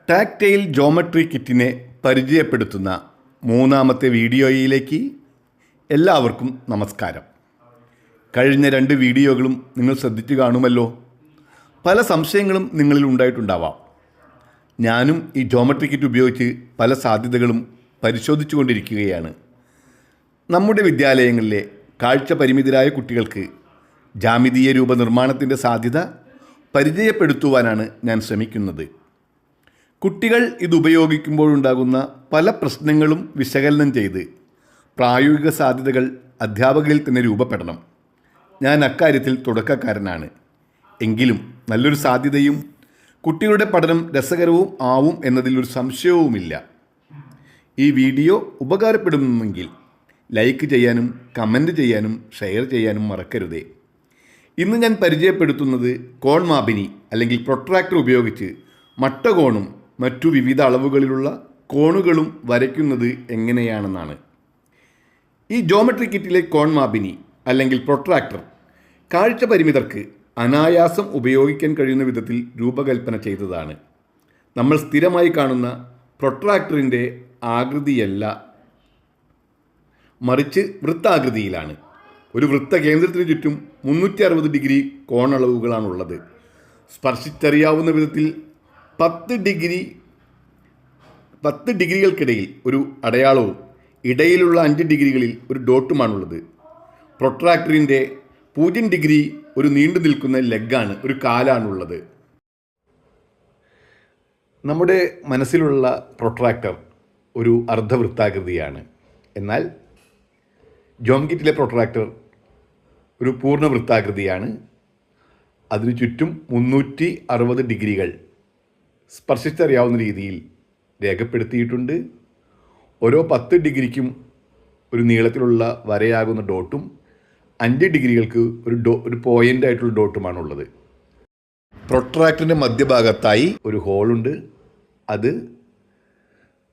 Tactile geometry കിറ്റിനെ പരിചയപ്പെടുത്തുന്ന മൂന്നാമത്തെ വീഡിയോയിലേക്ക് എല്ലാവർക്കും നമസ്കാരം. കഴിഞ്ഞ 2 വീഡിയോകളും നിങ്ങൾ ശ്രദ്ധിച്ചു കാണുമല്ലോ. പല സംശയങ്ങളും നിങ്ങളിൽ ഉണ്ടായിട്ടുണ്ടാവാം. ഞാനും ഈ ജോമെട്രി കിറ്റ് ഉപയോഗിച്ച് പല സാധ്യതകളും പരിശോധിച്ചു കൊണ്ടിരിക്കുകയാണ്. നമ്മുടെ വിദ്യാലയങ്ങളിലെ കാഴ്ച പരിമിതരായ കുട്ടികൾക്ക് ജ്യാമിതീയ രൂപനിർമ്മാണത്തിൻ്റെ സാധ്യത പരിചയപ്പെടുത്തുവാനാണ് ഞാൻ ശ്രമിക്കുന്നത്. കുട്ടികൾ ഇതുപയോഗിക്കുമ്പോഴുണ്ടാകുന്ന പല പ്രശ്നങ്ങളും വിശകലനം ചെയ്ത് പ്രായോഗിക സാധ്യതകൾ അധ്യാപകരിൽ തന്നെ രൂപപ്പെടണം. ഞാൻ അക്കാര്യത്തിൽ തുടക്കക്കാരനാണ്. എങ്കിലും നല്ലൊരു സാധ്യതയും കുട്ടികളുടെ പഠനം രസകരവും ആവും എന്നതിലൊരു സംശയവുമില്ല. ഈ വീഡിയോ ഉപകാരപ്പെടുമെങ്കിൽ ലൈക്ക് ചെയ്യാനും കമൻറ്റ് ചെയ്യാനും ഷെയർ ചെയ്യാനും മറക്കരുതേ. ഇന്ന് ഞാൻ പരിചയപ്പെടുത്തുന്നത് കോൺ മാപിനി അല്ലെങ്കിൽ പ്രൊട്രാക്ടർ ഉപയോഗിച്ച് മട്ടകോണും മറ്റു വിവിധ അളവുകളിലുള്ള കോണുകളും വരയ്ക്കുന്നത് എങ്ങനെയാണെന്നാണ്. ഈ ജോമെട്രി കിറ്റിലെ കോൺ മാപിനി അല്ലെങ്കിൽ പ്രൊട്രാക്ടർ കാഴ്ച പരിമിതർക്ക് അനായാസം ഉപയോഗിക്കാൻ കഴിയുന്ന വിധത്തിൽ രൂപകൽപ്പന ചെയ്തതാണ്. നമ്മൾ സ്ഥിരമായി കാണുന്ന പ്രൊട്രാക്ടറിൻ്റെ ആകൃതിയല്ല, മറിച്ച് വൃത്താകൃതിയിലാണ്. ഒരു വൃത്തകേന്ദ്രത്തിന് ചുറ്റും 360 ഡിഗ്രി കോണളവുകളാണുള്ളത്. സ്പർശിച്ചറിയാവുന്ന വിധത്തിൽ 10 ഡിഗ്രികൾക്കിടയിൽ ഒരു അടയാളവും ഇടയിലുള്ള 5 ഡിഗ്രികളിൽ ഒരു ഡോട്ടുമാണുള്ളത്. പ്രൊട്രാക്ടറിൻ്റെ 0 ഡിഗ്രി ഒരു നീണ്ടു നിൽക്കുന്ന ലെഗാണ്, ഒരു കാലാണുള്ളത്. നമ്മുടെ മനസ്സിലുള്ള പ്രൊട്രാക്ടർ ഒരു അർദ്ധവൃത്താകൃതിയാണ്. എന്നാൽ ജോംകിറ്റിലെ പ്രൊട്രാക്ടർ ഒരു പൂർണ്ണ വൃത്താകൃതിയാണ്. അതിനു ചുറ്റും 360 ഡിഗ്രികൾ സ്പർശിച്ചറിയാവുന്ന രീതിയിൽ രേഖപ്പെടുത്തിയിട്ടുണ്ട്. ഓരോ 10 ഡിഗ്രിക്കും ഒരു നീളത്തിലുള്ള വരയാകുന്ന ഡോട്ടും 5 ഡിഗ്രികൾക്ക് ഒരു പോയിൻ്റ് ആയിട്ടുള്ള ഡോട്ടുമാണുള്ളത്. പ്രൊട്രാക്ടറിൻ്റെ മധ്യഭാഗത്തായി ഒരു ഹോളുണ്ട്. അത്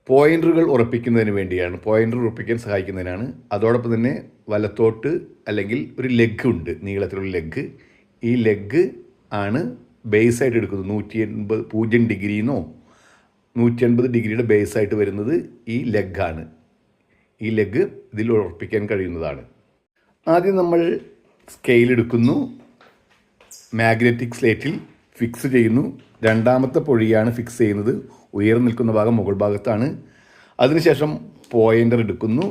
പോയിൻ്ററുകൾ ഉറപ്പിക്കുന്നതിന് വേണ്ടിയാണ്, പോയിൻ്റർ ഉറപ്പിക്കാൻ സഹായിക്കുന്നതിനാണ്. അതോടൊപ്പം തന്നെ വലത്തോട്ട് അല്ലെങ്കിൽ ഒരു ലെഗ് ഉണ്ട്, നീളത്തിലുള്ള ലെഗ്. ഈ ലെഗ് ആണ് ബേസായിട്ട് എടുക്കുന്നത്. 0 ഡിഗ്രിന്നോ 180 ഡിഗ്രിയുടെ ബേസായിട്ട് വരുന്നത് ഈ ലെഗാണ്. ഈ ലെഗ് ഇതിൽ ഉറപ്പിക്കാൻ കഴിയുന്നതാണ്. ആദ്യം നമ്മൾ സ്കെയിൽ എടുക്കുന്നു, മാഗ്നറ്റിക് സ്ലേറ്റിൽ ഫിക്സ് ചെയ്യുന്നു. രണ്ടാമത്തെ പൊഴിയാണ് ഫിക്സ് ചെയ്യുന്നത്. ഉയർന്നു നിൽക്കുന്ന ഭാഗം മുകൾ ഭാഗത്താണ്. അതിനുശേഷം പോയിൻ്റർ എടുക്കുന്നു.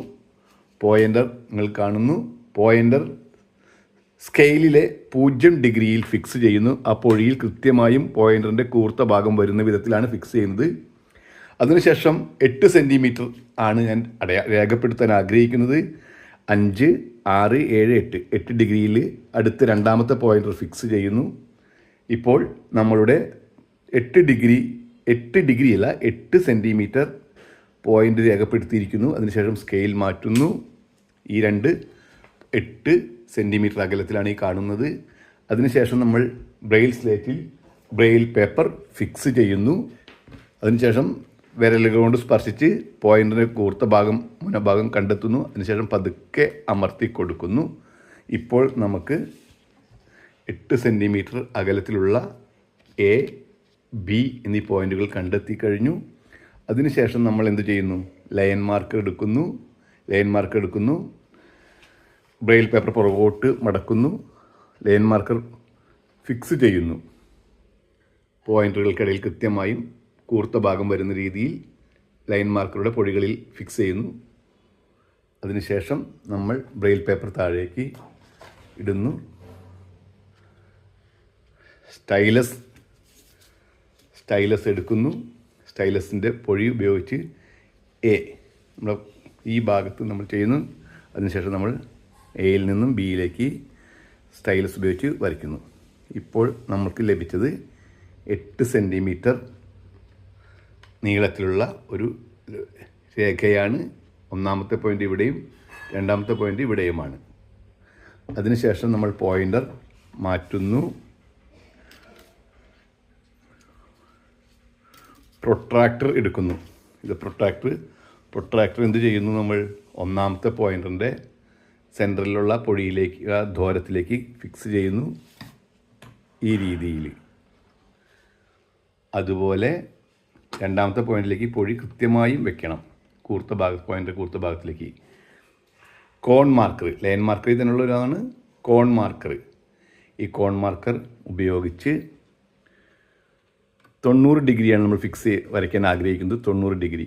പോയിൻ്റർ നിങ്ങൾ കാണുന്നു. പോയിൻ്റർ സ്കെയിലിലെ 0 ഡിഗ്രിയിൽ ഫിക്സ് ചെയ്യുന്നു. ആ പൊഴിയിൽ കൃത്യമായും പോയിൻ്ററിൻ്റെ കൂർത്ത ഭാഗം വരുന്ന വിധത്തിലാണ് ഫിക്സ് ചെയ്യുന്നത്. അതിനുശേഷം 8 സെൻറ്റിമീറ്റർ ആണ് ഞാൻ രേഖപ്പെടുത്താൻ ആഗ്രഹിക്കുന്നത്. 5, 6, 7, 8 ഡിഗ്രിയിൽ അടുത്ത് രണ്ടാമത്തെ പോയിൻ്റർ ഫിക്സ് ചെയ്യുന്നു. ഇപ്പോൾ നമ്മളുടെ 8 ഡിഗ്രിയല്ല 8 സെൻറ്റിമീറ്റർ പോയിൻ്റ് രേഖപ്പെടുത്തിയിരിക്കുന്നു. അതിനുശേഷം സ്കെയിൽ മാറ്റുന്നു. ഈ 8 സെൻറ്റിമീറ്റർ അകലത്തിലാണ് ഈ കാണുന്നത്. അതിനുശേഷം നമ്മൾ ബ്രെയിൽ സ്ലേറ്റിൽ ബ്രെയിൽ പേപ്പർ ഫിക്സ് ചെയ്യുന്നു. അതിനുശേഷം വിരലുകൾ കൊണ്ട് സ്പർശിച്ച് പോയിൻ്റിൻ്റെ കൂർത്ത ഭാഗം മുനഭാഗം കണ്ടെത്തുന്നു. അതിനുശേഷം പതുക്കെ അമർത്തി കൊടുക്കുന്നു. ഇപ്പോൾ നമുക്ക് 8 സെൻറ്റിമീറ്റർ അകലത്തിലുള്ള എ, ബി എന്നീ പോയിൻ്റുകൾ കണ്ടെത്തി കഴിഞ്ഞു. അതിനുശേഷം നമ്മൾ എന്ത് ചെയ്യുന്നു? ലൈൻ മാർക്കർ എടുക്കുന്നു. ബ്രെയിൽ പേപ്പർ പുറകോട്ട് മടക്കുന്നു. ലൈൻ മാർക്കർ ഫിക്സ് ചെയ്യുന്നു. പോയിൻ്റുകൾക്കിടയിൽ കൃത്യമായും കൂർത്ത ഭാഗം വരുന്ന രീതിയിൽ ലൈൻ മാർക്കറുടെ പൊഴികളിൽ ഫിക്സ് ചെയ്യുന്നു. അതിനുശേഷം നമ്മൾ ബ്രെയിൽ പേപ്പർ താഴേക്ക് ഇടുന്നു. സ്റ്റൈലസ് എടുക്കുന്നു. സ്റ്റൈലസിൻ്റെ പൊഴി ഉപയോഗിച്ച് നമ്മുടെ ഈ ഭാഗത്ത് നമ്മൾ ചെയ്യുന്നു. അതിനുശേഷം നമ്മൾ എയിൽ നിന്നും ബിയിലേക്ക് സ്റ്റൈലസ് ഉപയോഗിച്ച് വരയ്ക്കുന്നു. ഇപ്പോൾ നമുക്ക് ലഭിച്ചത് 8 സെൻറ്റിമീറ്റർ നീളത്തിലുള്ള ഒരു രേഖയാണ്. ഒന്നാമത്തെ പോയിൻ്റ് ഇവിടെയും രണ്ടാമത്തെ പോയിൻ്റ് ഇവിടെയുമാണ്. അതിനുശേഷം നമ്മൾ പോയിൻ്റർ മാറ്റുന്നു. പ്രൊട്രാക്ടർ എടുക്കുന്നു. ഇത് പ്രൊട്രാക്ടർ എന്ത് ചെയ്യുന്നു? നമ്മൾ ഒന്നാമത്തെ പോയിൻ്ററിൻ്റെ സെൻറ്ററിലുള്ള പൊടിയിലേക്ക്, ആ ദ്വാരത്തിലേക്ക് ഫിക്സ് ചെയ്യുന്നു ഈ രീതിയിൽ. അതുപോലെ രണ്ടാമത്തെ പോയിന്റിലേക്ക് പൊഴി കൃത്യമായും വെക്കണം. പോയിൻ്റ് കൂർത്ത ഭാഗത്തിലേക്ക്. കോൺ മാർക്കർ, ലൈൻ മാർക്കറിൽ തന്നെയുള്ള ഒരാളാണ് കോൺ മാർക്കർ. ഈ കോൺ മാർക്കർ ഉപയോഗിച്ച് 90 ഡിഗ്രിയാണ് നമ്മൾ വരയ്ക്കാൻ ആഗ്രഹിക്കുന്നത്. 90 ഡിഗ്രി.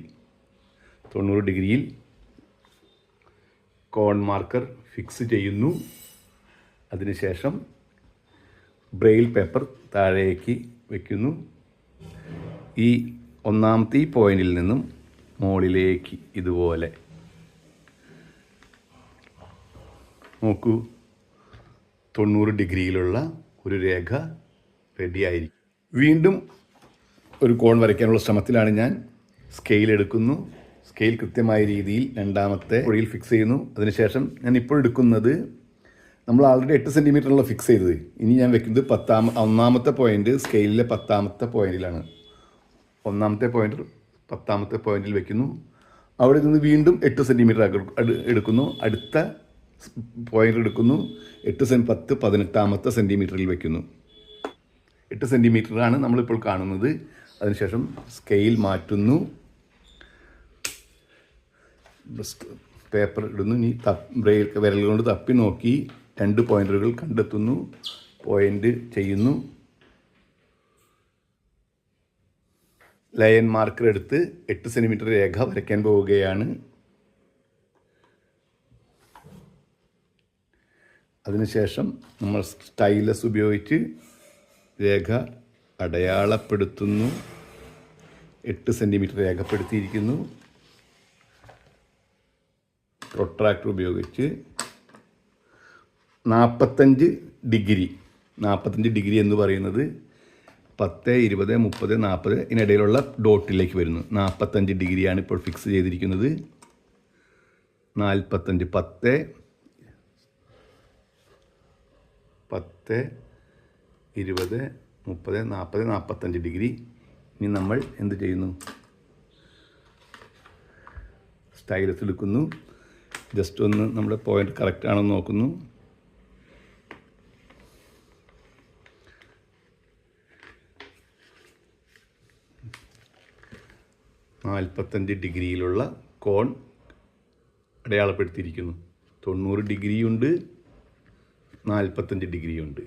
90 ഡിഗ്രിയിൽ കോൺ മാർക്കർ ഫിക്സ് ചെയ്യുന്നു. അതിനുശേഷം ബ്രെയിൽ പേപ്പർ താഴേക്ക് വയ്ക്കുന്നു. ഈ ഒന്നാമത്തെ ഈ പോയിന്റിൽ നിന്നും മുകളിലേക്ക് ഇതുപോലെ നോക്കൂ. 90 ഡിഗ്രിയിലുള്ള ഒരു രേഖ റെഡിയായിരിക്കും. വീണ്ടും ഒരു കോൺ വരയ്ക്കാനുള്ള ശ്രമത്തിലാണ് ഞാൻ. സ്കെയിൽ എടുക്കുന്നു. സ്കെയിൽ കൃത്യമായ രീതിയിൽ രണ്ടാമത്തെ പൊഴിയിൽ ഫിക്സ് ചെയ്യുന്നു. അതിനുശേഷം ഞാൻ ഇപ്പോൾ എടുക്കുന്നത്, നമ്മൾ ആൾറെഡി 8 സെൻറ്റിമീറ്ററുള്ള ഫിക്സ് ചെയ്തത്. ഇനി ഞാൻ വെക്കുന്നത് ഒന്നാമത്തെ പോയിന്റ് സ്കെയിലിലെ 10ാമത്തെ പോയിന്റിലാണ്. ഒന്നാമത്തെ പോയിന്റ് 10ാമത്തെ പോയിന്റിൽ വെക്കുന്നു. അവിടെ നിന്ന് വീണ്ടും 8 സെൻറ്റിമീറ്റർ എടുക്കുന്നു. അടുത്ത പോയിന്റ് എടുക്കുന്നു. 10 18ാമത്തെ സെൻറ്റിമീറ്ററിൽ വെക്കുന്നു. 8 സെൻറ്റിമീറ്ററാണ് നമ്മളിപ്പോൾ കാണുന്നത്. അതിനുശേഷം സ്കെയിൽ മാറ്റുന്നു. പേപ്പർ ഇടുന്നു. ഇനി വിരൽ കൊണ്ട് തപ്പി നോക്കി 2 പോയിന്റുകൾ കണ്ടെത്തുന്നു. പോയിന്റ് ചെയ്യുന്നു. ലൈൻ മാർക്കർ എടുത്ത് 8 സെൻറ്റിമീറ്റർ രേഖ വരയ്ക്കാൻ പോവുകയാണ്. അതിനുശേഷം നമ്മൾ സ്റ്റൈലസ് ഉപയോഗിച്ച് രേഖ അടയാളപ്പെടുത്തുന്നു. 8 സെൻറ്റിമീറ്റർ രേഖപ്പെടുത്തിയിരിക്കുന്നു. പ്രൊട്രാക്ടർ ഉപയോഗിച്ച് 45 ഡിഗ്രി. 45 ഡിഗ്രി എന്ന് പറയുന്നത് 10, 20, 30, 40 ഇതിനിടയിലുള്ള ഡോട്ടിലേക്ക് വരുന്നു. 45 ഡിഗ്രിയാണ് ഇപ്പോൾ ഫിക്സ് ചെയ്തിരിക്കുന്നത്. 45, 10, 20, 30, 40, 45 ഡിഗ്രി. ഇനി നമ്മൾ എന്ത് ചെയ്യുന്നു? സ്റ്റൈലസ് എടുക്കുന്നു. ജസ്റ്റ് ഒന്ന് നമ്മുടെ പോയിന്റ് കറക്റ്റ് ആണെന്ന് നോക്കുന്നു. നാൽപ്പത്തഞ്ച് ഡിഗ്രിയിലുള്ള കോൺ അടയാളപ്പെടുത്തിയിരിക്കുന്നു. 90 ഡിഗ്രിയുണ്ട്, 45 ഡിഗ്രിയുണ്ട്.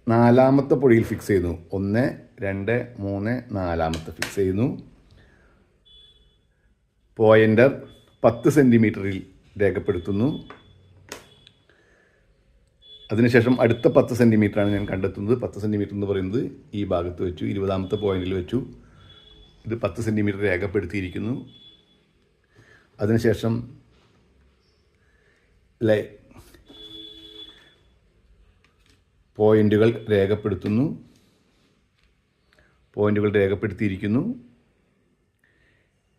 നാലാമത്തെ പൊടിയിൽ ഫിക്സ് ചെയ്യുന്നു. 1, 2, 3, നാലാമത്തെ ഫിക്സ് ചെയ്യുന്നു. പോയിൻ്റർ 10 സെൻറ്റിമീറ്ററിൽ രേഖപ്പെടുത്തുന്നു. അതിനുശേഷം അടുത്ത 10 സെൻറ്റിമീറ്ററാണ് ഞാൻ കണ്ടെത്തുന്നത്. 10 സെൻറ്റിമീറ്റർ എന്ന് പറയുന്നത് ഈ ഭാഗത്ത് വെച്ചു. 20ാമത്തെ പോയിന്റിൽ വെച്ചു. ഇത് 10 സെൻറ്റിമീറ്റർ രേഖപ്പെടുത്തിയിരിക്കുന്നു. അതിനുശേഷം പോയിന്റുകൾ രേഖപ്പെടുത്തിയിരിക്കുന്നു.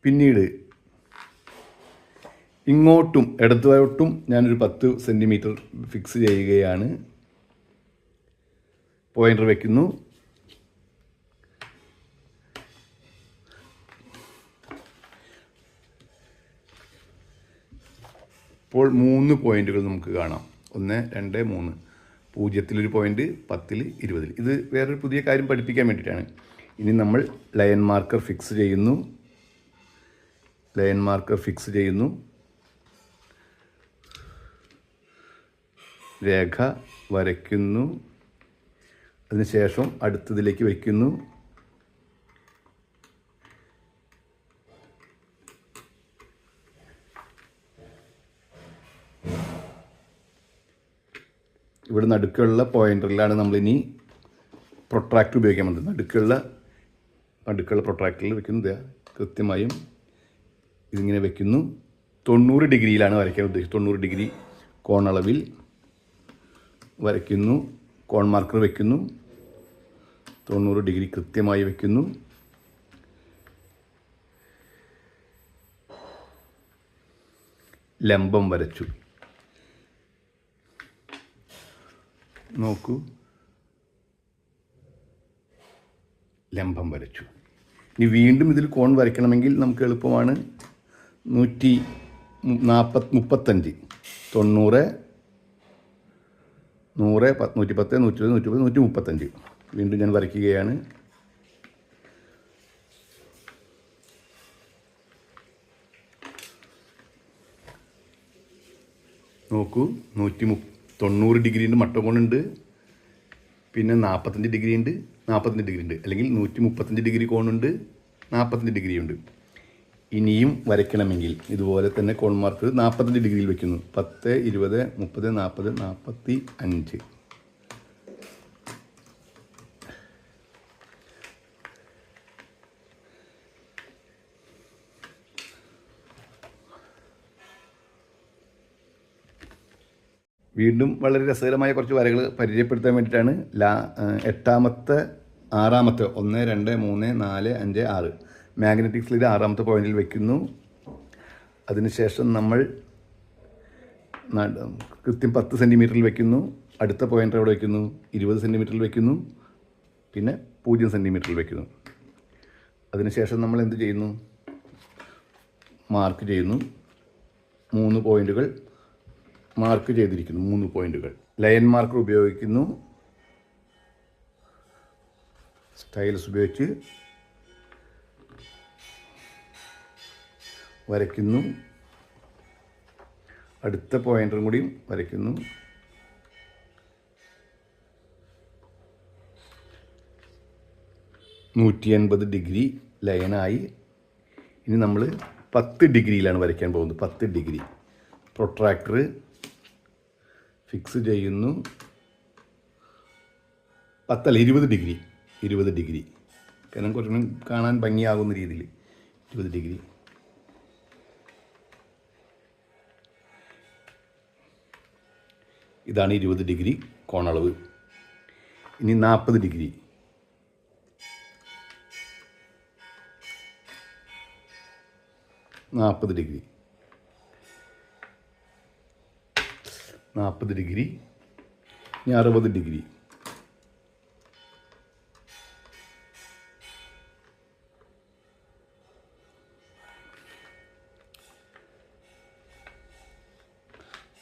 പിന്നീട് ഇങ്ങോട്ടും ഇടത്തോട്ടും ഞാനൊരു 10 സെൻറ്റിമീറ്റർ ഫിക്സ് ചെയ്യുകയാണ്. പോയിൻ്റർ വയ്ക്കുന്നു. ഇപ്പോൾ 3 പോയിന്റുകൾ നമുക്ക് കാണാം. 1, 2, 3. 0-1 പോയിന്റ്, 10, 20. ഇത് വേറൊരു പുതിയ കാര്യം പഠിപ്പിക്കാൻ വേണ്ടിയിട്ടാണ്. ഇനി നമ്മൾ ലൈൻ മാർക്കർ ഫിക്സ് ചെയ്യുന്നു. രേഖ വരയ്ക്കുന്നു. അതിനുശേഷം അടുത്തതിലേക്ക് വയ്ക്കുന്നു. ഇവിടെ നടുക്കുള്ള പോയിന്ററിലാണ് നമ്മളിനി പ്രൊട്രാക്ടർ ഉപയോഗിക്കാൻ പറ്റുന്നത്. നടുക്കുള്ള പ്രൊട്രാക്ടറിൽ വെക്കുന്നത് കൃത്യമായും ഇതിങ്ങനെ വെക്കുന്നു. 90 ഡിഗ്രിയിലാണ് വരയ്ക്കാൻ ഉദ്ദേശിച്ചത്. 90 ഡിഗ്രി കോണളവിൽ വരയ്ക്കുന്നു. കോൺ മാർക്കർ വയ്ക്കുന്നു. 90 ഡിഗ്രി കൃത്യമായി വയ്ക്കുന്നു. ലംബം വരച്ചു. നോക്കൂ, ലംബം വരച്ചു. ഇനി വീണ്ടും ഇതിൽ കോൺ വരയ്ക്കണമെങ്കിൽ നമുക്ക് എളുപ്പമാണ്. 135, 90, 100, 110, 120, 130, 135. വീണ്ടും ഞാൻ വരയ്ക്കുകയാണ്. നോക്കൂ, 190 ഉണ്ട്, മട്ട കോണുണ്ട്, പിന്നെ 45 ഡിഗ്രി ഉണ്ട്, 45 ഡിഗ്രി ഉണ്ട്, അല്ലെങ്കിൽ 135 ഡിഗ്രി കോണുണ്ട്, 45 ഡിഗ്രി ഉണ്ട്. ഇനിയും വരയ്ക്കണമെങ്കിൽ ഇതുപോലെ തന്നെ കോൺ മാർക്ക് 45 ഡിഗ്രിയിൽ വയ്ക്കുന്നു. 10, 20, 30, 40, 45. വീണ്ടും വളരെ രസകരമായ കുറച്ച് വരകൾ പരിചയപ്പെടുത്താൻ വേണ്ടിയിട്ടാണ് എട്ടാമത്തെ 6ാമത്തെ 1, 2, 3, 4, 5, 6 മാഗ്നറ്റിക് സ്ലീഡ് 6ാമത്തെ പോയിന്റിൽ വയ്ക്കുന്നു. അതിനുശേഷം നമ്മൾ കൃത്യം 10 സെൻറ്റിമീറ്ററിൽ വയ്ക്കുന്നു. അടുത്ത പോയിൻ്റർ അവിടെ വയ്ക്കുന്നു, 20 സെൻറ്റിമീറ്ററിൽ വയ്ക്കുന്നു, പിന്നെ 0 സെൻറ്റിമീറ്ററിൽ വയ്ക്കുന്നു. അതിനുശേഷം നമ്മൾ എന്ത് ചെയ്യുന്നു? മാർക്ക് ചെയ്യുന്നു. 3 പോയിൻ്റുകൾ മാർക്ക് ചെയ്തിരിക്കുന്നു. 3 പോയിൻ്റുകൾ ലൈൻ മാർക്കർ ഉപയോഗിക്കുന്നു. സ്റ്റൈലസ് ഉപയോഗിച്ച് വരയ്ക്കുന്നു. അടുത്ത പോയിൻ്ററും കൂടിയും വരയ്ക്കുന്നു. ഡിഗ്രി ലൈനായി. ഇനി നമ്മൾ 10 ഡിഗ്രിയിലാണ് വരയ്ക്കാൻ പോകുന്നത്. 10 ഡിഗ്രി പ്രൊട്രാക്ടർ ഫിക്സ് ചെയ്യുന്നു. 20 ഡിഗ്രി. 20 ഡിഗ്രി കാരണം കുറച്ചും കാണാൻ ഭംഗിയാകുന്ന രീതിയിൽ 20 ഡിഗ്രി. ഇതാണ് 20 ഡിഗ്രി കോണളവ്. ഇനി 40 ഡിഗ്രി. 40 ഡിഗ്രി. 40 ഡിഗ്രി. ഇനി 60 ഡിഗ്രി.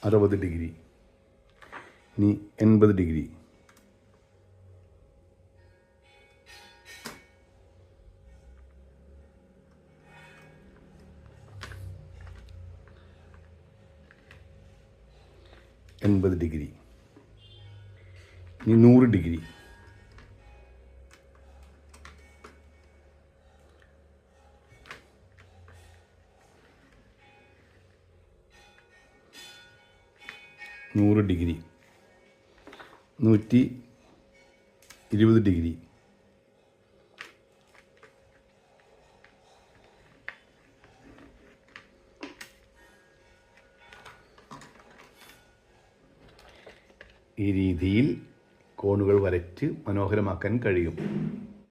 60 ഡിഗ്രി. ഇനി 80 ഡിഗ്രി. 80 ഡിഗ്രി. ഇനി 100 ഡിഗ്രി. 100 ഡിഗ്രി. 120 ഡിഗ്രി. ഈ രീതിയിൽ കോണുകൾ വരച്ച് മനോഹരമാക്കാൻ കഴിയും.